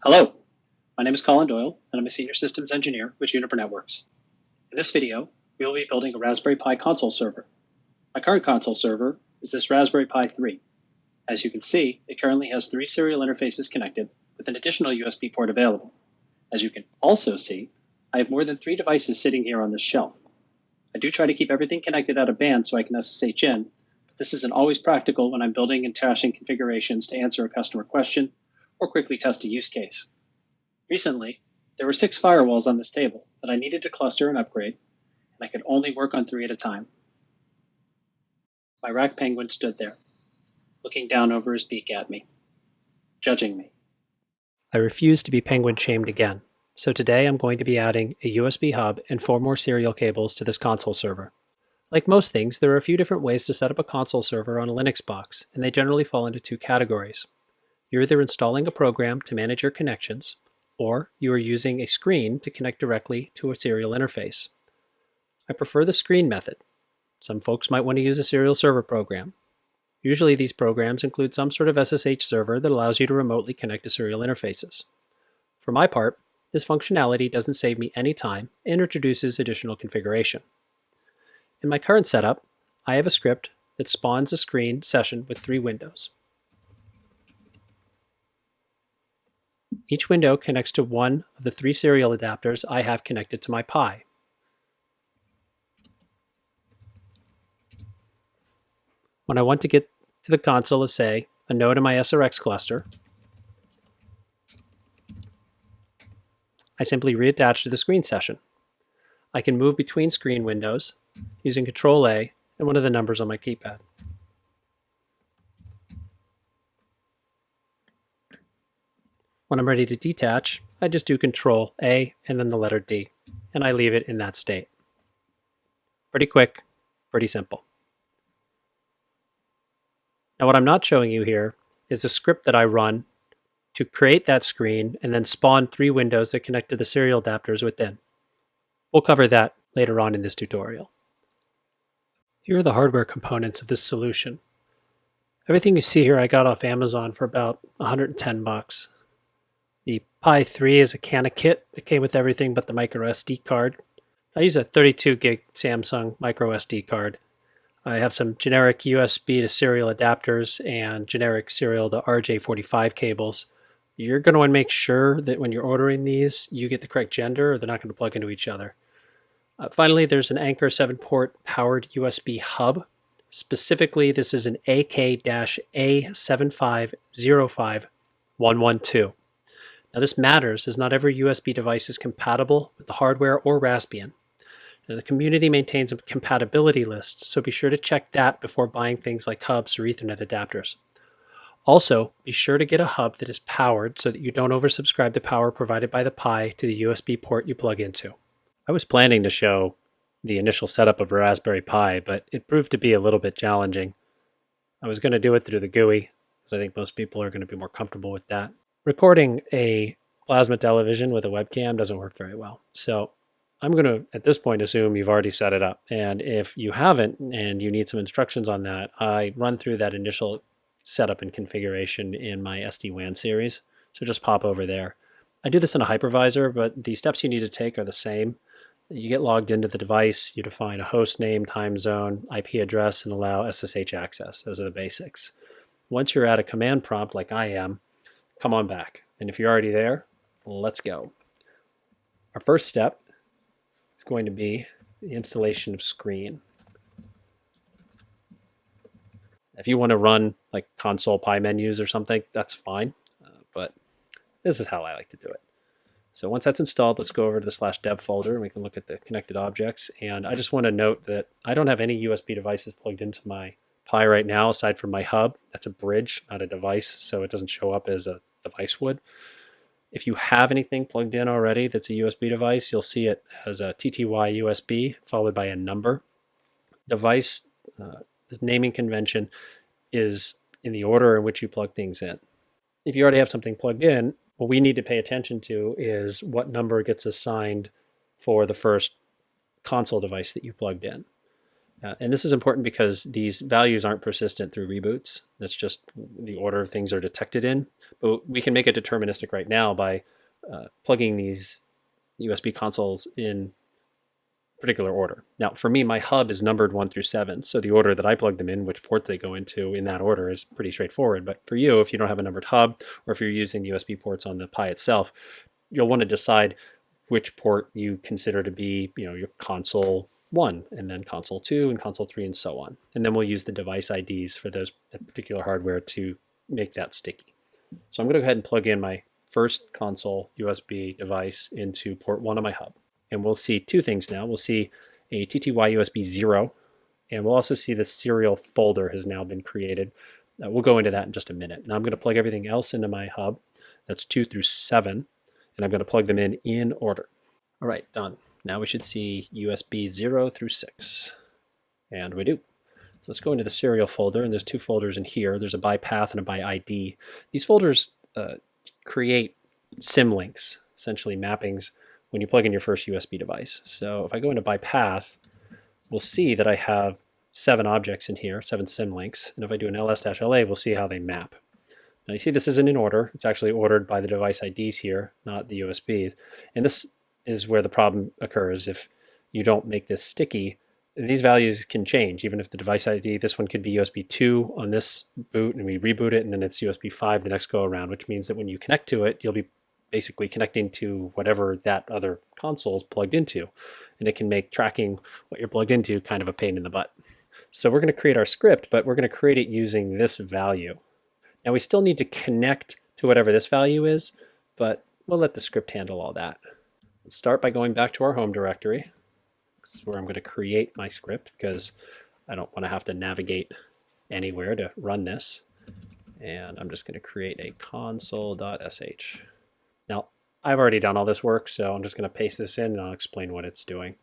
Hello, my name is Colin Doyle, and I'm a Senior Systems Engineer with Juniper Networks. In this video, we will be building a Raspberry Pi console server. My current console server is this Raspberry Pi 3. As you can see, it currently has 3 serial interfaces connected with an additional USB port available. As you can also see, I have more than 3 devices sitting here on this shelf. I do try to keep everything connected out of band so I can SSH in, but this isn't always practical when I'm building and trashing configurations to answer a customer question or quickly test a use case. Recently, there were 6 firewalls on this table that I needed to cluster and upgrade, and I could only work on 3 at a time. My rack penguin stood there, looking down over his beak at me, judging me. I refuse to be penguin shamed again, so today I'm going to be adding a USB hub and 4 more serial cables to this console server. Like most things, there are a few different ways to set up a console server on a Linux box, and they generally fall into 2 categories. You're either installing a program to manage your connections, or you are using a screen to connect directly to a serial interface. I prefer the screen method. Some folks might want to use a serial server program. Usually these programs include some sort of SSH server that allows you to remotely connect to serial interfaces. For my part, this functionality doesn't save me any time and introduces additional configuration. In my current setup, I have a script that spawns a screen session with 3 windows. Each window connects to one of the 3 serial adapters I have connected to my Pi. When I want to get to the console of, say, a node in my SRX cluster, I simply reattach to the screen session. I can move between screen windows using Control-A and one of the numbers on my keypad. When I'm ready to detach, I just do Control-A and then the letter D, and I leave it in that state. Pretty quick, pretty simple. Now what I'm not showing you here is a script that I run to create that screen and then spawn 3 windows that connect to the serial adapters within. We'll cover that later on in this tutorial. Here are the hardware components of this solution. Everything you see here I got off Amazon for about $110. The Pi 3 is a can of kit that came with everything but the micro SD card. I use a 32 gig Samsung micro SD card. I have some generic USB to serial adapters and generic serial to RJ45 cables. You're going to want to make sure that when you're ordering these, you get the correct gender or they're not going to plug into each other. Finally, there's an Anchor 7-port powered USB hub. Specifically, this is an AK-A7505112. Now this matters as not every USB device is compatible with the hardware or Raspbian. Now, the community maintains a compatibility list, so be sure to check that before buying things like hubs or Ethernet adapters. Also, be sure to get a hub that is powered so that you don't oversubscribe the power provided by the Pi to the USB port you plug into. I was planning to show the initial setup of a Raspberry Pi, but it proved to be a little bit challenging. I was going to do it through the GUI, because I think most people are going to be more comfortable with that. Recording a plasma television with a webcam doesn't work very well. So I'm going to, at this point, assume you've already set it up. And if you haven't and you need some instructions on that, I run through that initial setup and configuration in my SD-WAN series. So just pop over there. I do this in a hypervisor, but the steps you need to take are the same. You get logged into the device, you define a host name, time zone, IP address, and allow SSH access. Those are the basics. Once you're at a command prompt like I am, come on back. And if you're already there, let's go. Our first step is going to be the installation of screen. If you want to run like console Pi menus or something, that's fine. But this is how I like to do it. So once that's installed, let's go over to the /dev folder and we can look at the connected objects. And I just want to note that I don't have any USB devices plugged into my Pi right now aside from my hub. That's a bridge, not a device, so it doesn't show up as a device would. If you have anything plugged in already that's a USB device, you'll see it as a TTY USB followed by a number. Device, the naming convention is in the order in which you plug things in. If you already have something plugged in, what we need to pay attention to is what number gets assigned for the first console device that you plugged in. And this is important because these values aren't persistent through reboots. That's just the order things are detected in. But we can make it deterministic right now by plugging these USB consoles in particular order. Now, for me, my hub is numbered 1 through 7. So the order that I plug them in, which port they go into in that order, is pretty straightforward. But for you, if you don't have a numbered hub, or if you're using the USB ports on the Pi itself, you'll want to decide which port you consider to be, your console 1, and then console 2, and console 3, and so on. And then we'll use the device IDs for those particular hardware to make that sticky. So I'm going to go ahead and plug in my first console USB device into port 1 of my hub. And we'll see two things now. We'll see a TTY USB 0, and we'll also see the serial folder has now been created. We'll go into that in just a minute. Now I'm going to plug everything else into my hub. That's 2 through 7. And I'm going to plug them in order. All right, done. Now we should see USB 0 through 6. And we do. So let's go into the serial folder, and there's two folders in here. There's a by path and a by ID. These folders create symlinks, essentially mappings, when you plug in your first USB device. So if I go into by path, we'll see that I have 7 objects in here, 7 symlinks. And if I do an ls-la, we'll see how they map. Now you see this isn't in order. It's actually ordered by the device IDs here, not the USBs. And this is where the problem occurs. If you don't make this sticky, these values can change. Even if the device ID, this one could be USB 2 on this boot, and we reboot it, and then it's USB 5 the next go around, which means that when you connect to it, you'll be basically connecting to whatever that other console is plugged into. And it can make tracking what you're plugged into kind of a pain in the butt. So we're going to create our script, but we're going to create it using this value. Now we still need to connect to whatever this value is, but we'll let the script handle all that. Let's start by going back to our home directory. This is where I'm going to create my script because I don't want to have to navigate anywhere to run this. And I'm just going to create a console.sh. Now, I've already done all this work, so I'm just going to paste this in and I'll explain what it's doing.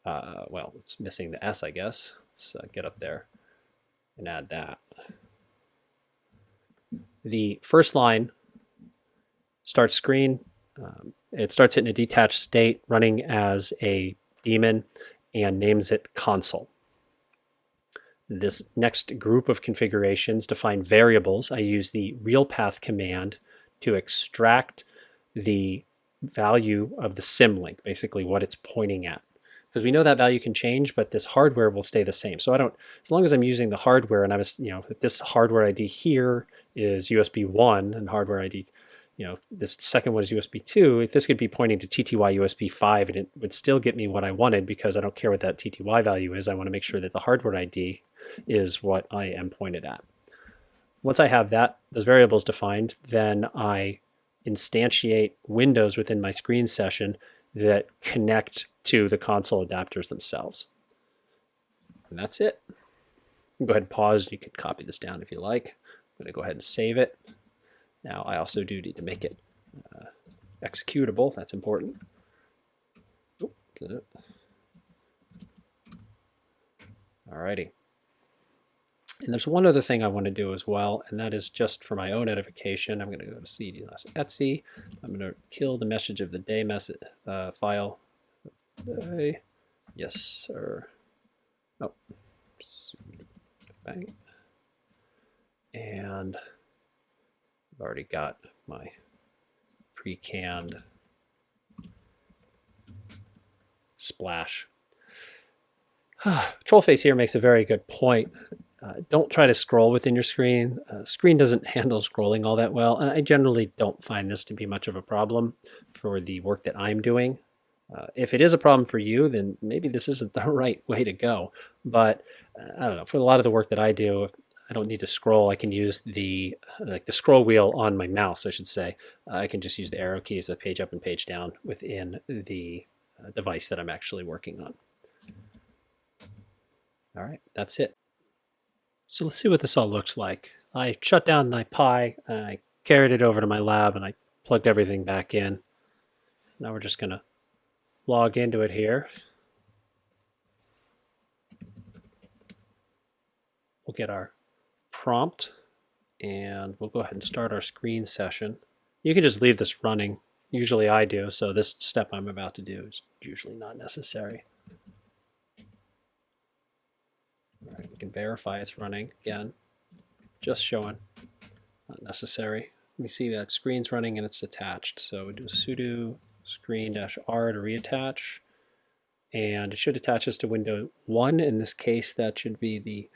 Well, it's missing the S, I guess. Let's get up there and add that. The first line starts screen. It starts it in a detached state running as a daemon and names it console. This next group of configurations define variables. I use the realpath command to extract the value of the symlink, basically what it's pointing at. Because we know that value can change, but this hardware will stay the same. So as long as I'm using the hardware and if this hardware ID here is USB 1 and hardware ID, this second one is USB 2, if this could be pointing to TTY USB 5 and it would still get me what I wanted because I don't care what that TTY value is. I want to make sure that the hardware ID is what I am pointed at. Once I have those variables defined, then I instantiate windows within my screen session that connect to the console adapters themselves. And that's it. You can go ahead and pause. You can copy this down if you like. I'm going to go ahead and save it. Now I also do need to make it executable. That's important. Alrighty. And there's one other thing I want to do as well, and that is just for my own edification. I'm going to go to cd/etc. I'm going to kill the message of the day message file. Yes, sir. Oh, bang. And I've already got my pre-canned splash. Trollface here makes a very good point. Don't try to scroll within your screen. Screen doesn't handle scrolling all that well, and I generally don't find this to be much of a problem for the work that I'm doing. If it is a problem for you, then maybe this isn't the right way to go. But I don't know. For a lot of the work that I do, I don't need to scroll. I can use the scroll wheel on my mouse, I should say. I can just use the arrow keys, the page up and page down within the device that I'm actually working on. All right, that's it. So let's see what this all looks like. I shut down my Pi, I carried it over to my lab, and I plugged everything back in. Now we're just going to log into it here. We'll get our prompt, and we'll go ahead and start our screen session. You can just leave this running. Usually I do, so this step I'm about to do is usually not necessary. All right, we can verify it's running again. Just showing, not necessary. Let me see that screen's running and it's attached. So we do sudo screen-r to reattach. And it should attach us to window 1. In this case, that should be the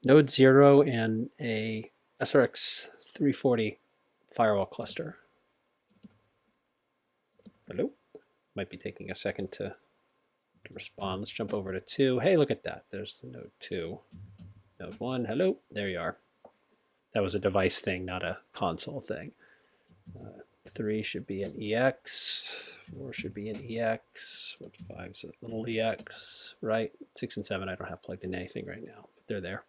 node 0 and a SRX 340 firewall cluster. Hello? Might be taking a second to respond. Let's jump over to 2. Hey, look at that. There's the node 2. Node 1, hello. There you are. That was a device thing, not a console thing. 3 should be an EX. 4 should be an EX. 5 is a little EX, right? 6 and 7 I don't have plugged in anything right now, but they're there.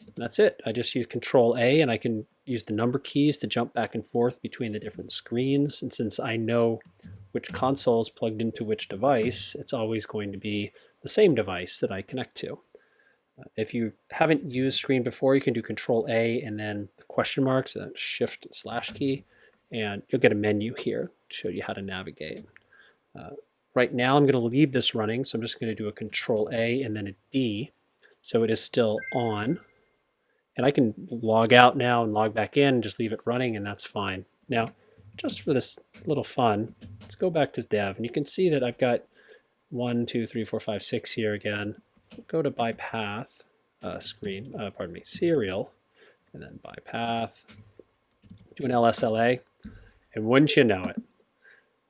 And that's it. I just use Control A, and I can use the number keys to jump back and forth between the different screens. And since I know which console is plugged into which device, it's always going to be the same device that I connect to. If you haven't used Screen before, you can do Control A and then question marks, and Shift / key, and you'll get a menu here to show you how to navigate. Right now I'm going to leave this running, so I'm just going to do a Control A and then a D, so it is still on. And I can log out now and log back in and just leave it running, and that's fine. Now, just for this little fun, let's go back to dev, and you can see that I've got 1, 2, 3, 4, 5, 6 here again. Go to by path serial, and then by path, do an LSLA, and wouldn't you know it,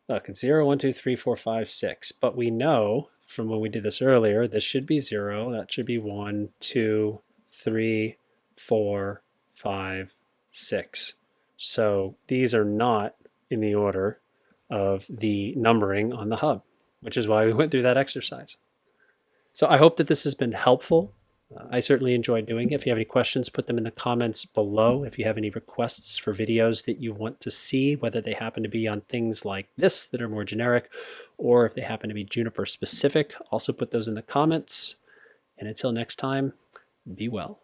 look, it's 0, 1, 2, 3, 4, 5, 6, but we know from when we did this earlier, this should be 0, that should be 1, 2, 3, 4, 5, 6. So these are not in the order of the numbering on the hub, which is why we went through that exercise. So I hope that this has been helpful. I certainly enjoyed doing it. If you have any questions, put them in the comments below. If you have any requests for videos that you want to see, whether they happen to be on things like this that are more generic, or if they happen to be Juniper specific, also put those in the comments. And until next time, be well.